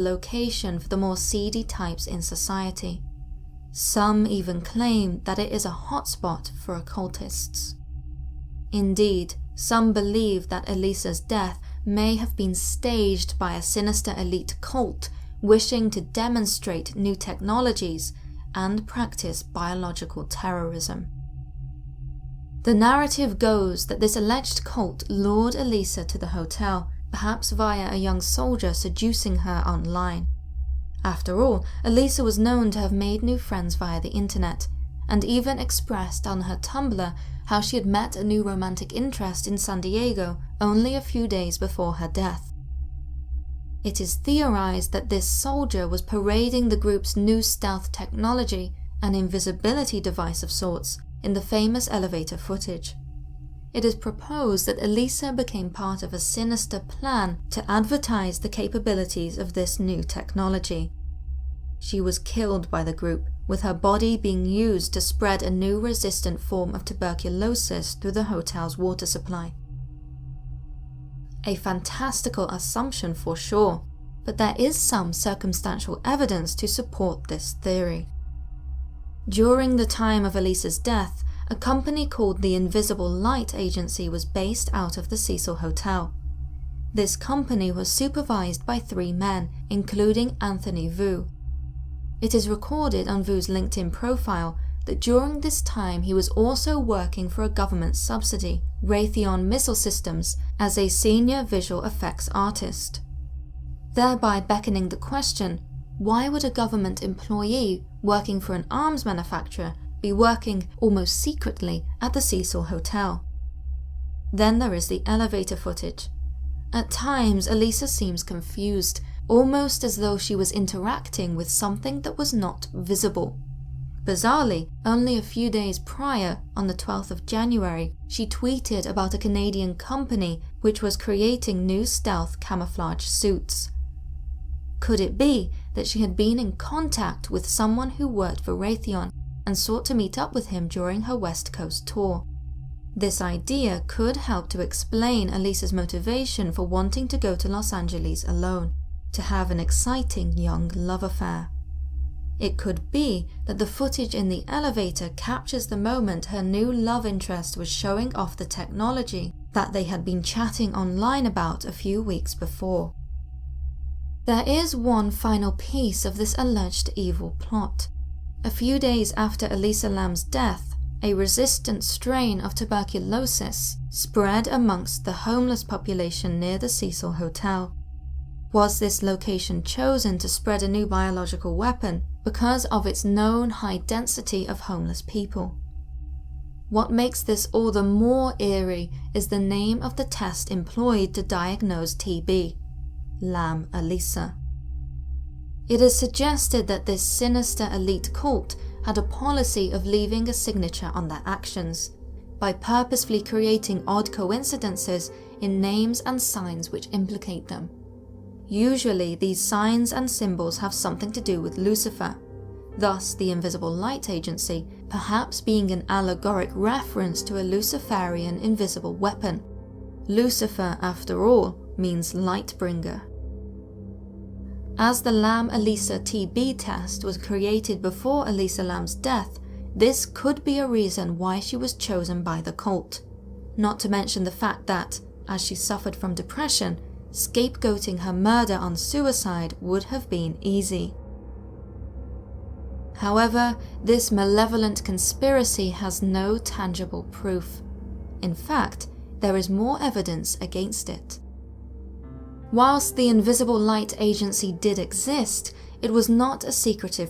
location for the more seedy types in society. Some even claim that it is a hotspot for occultists. Indeed, some believe that Elisa's death may have been staged by a sinister elite cult wishing to demonstrate new technologies and practice biological terrorism. The narrative goes that this alleged cult lured Elisa to the hotel, perhaps via a young soldier seducing her online. After all, Elisa was known to have made new friends via the internet, and even expressed on her Tumblr how she had met a new romantic interest in San Diego only a few days before her death. It is theorized that this soldier was parading the group's new stealth technology, an invisibility device of sorts, in the famous elevator footage. It is proposed that Elisa became part of a sinister plan to advertise the capabilities of this new technology. She was killed by the group, with her body being used to spread a new resistant form of tuberculosis through the hotel's water supply. A fantastical assumption for sure, but there is some circumstantial evidence to support this theory. During the time of Elisa's death, a company called the Invisible Light Agency was based out of the Cecil Hotel. This company was supervised by 3 men, including Anthony Vu. It is recorded on Vu's LinkedIn profile that during this time he was also working for a government subsidy, Raytheon Missile Systems, as a senior visual effects artist. Thereby beckoning the question, why would a government employee working for an arms manufacturer be working almost secretly at the Cecil Hotel? Then there is the elevator footage. At times, Elisa seems confused, almost as though she was interacting with something that was not visible. Bizarrely, only a few days prior, on the 12th of January, she tweeted about a Canadian company which was creating new stealth camouflage suits. Could it be that she had been in contact with someone who worked for Raytheon and sought to meet up with him during her West Coast tour? This idea could help to explain Elisa's motivation for wanting to go to Los Angeles alone, to have an exciting young love affair. It could be that the footage in the elevator captures the moment her new love interest was showing off the technology that they had been chatting online about a few weeks before. There is one final piece of this alleged evil plot. A few days after Elisa Lam's death, a resistant strain of tuberculosis spread amongst the homeless population near the Cecil Hotel. Was this location chosen to spread a new biological weapon because of its known high density of homeless people? What makes this all the more eerie is the name of the test employed to diagnose TB, Lam Elisa. It is suggested that this sinister elite cult had a policy of leaving a signature on their actions, by purposefully creating odd coincidences in names and signs which implicate them. Usually, these signs and symbols have something to do with Lucifer, thus the Invisible Light Agency perhaps being an allegoric reference to a Luciferian invisible weapon. Lucifer, after all, means light-bringer. As the Lam Elisa TB test was created before Elisa Lam's death, this could be a reason why she was chosen by the cult. Not to mention the fact that, as she suffered from depression, scapegoating her murder on suicide would have been easy. However, this malevolent conspiracy has no tangible proof. In fact, there is more evidence against it. Whilst the Invisible Light Agency did exist, it was not a secretive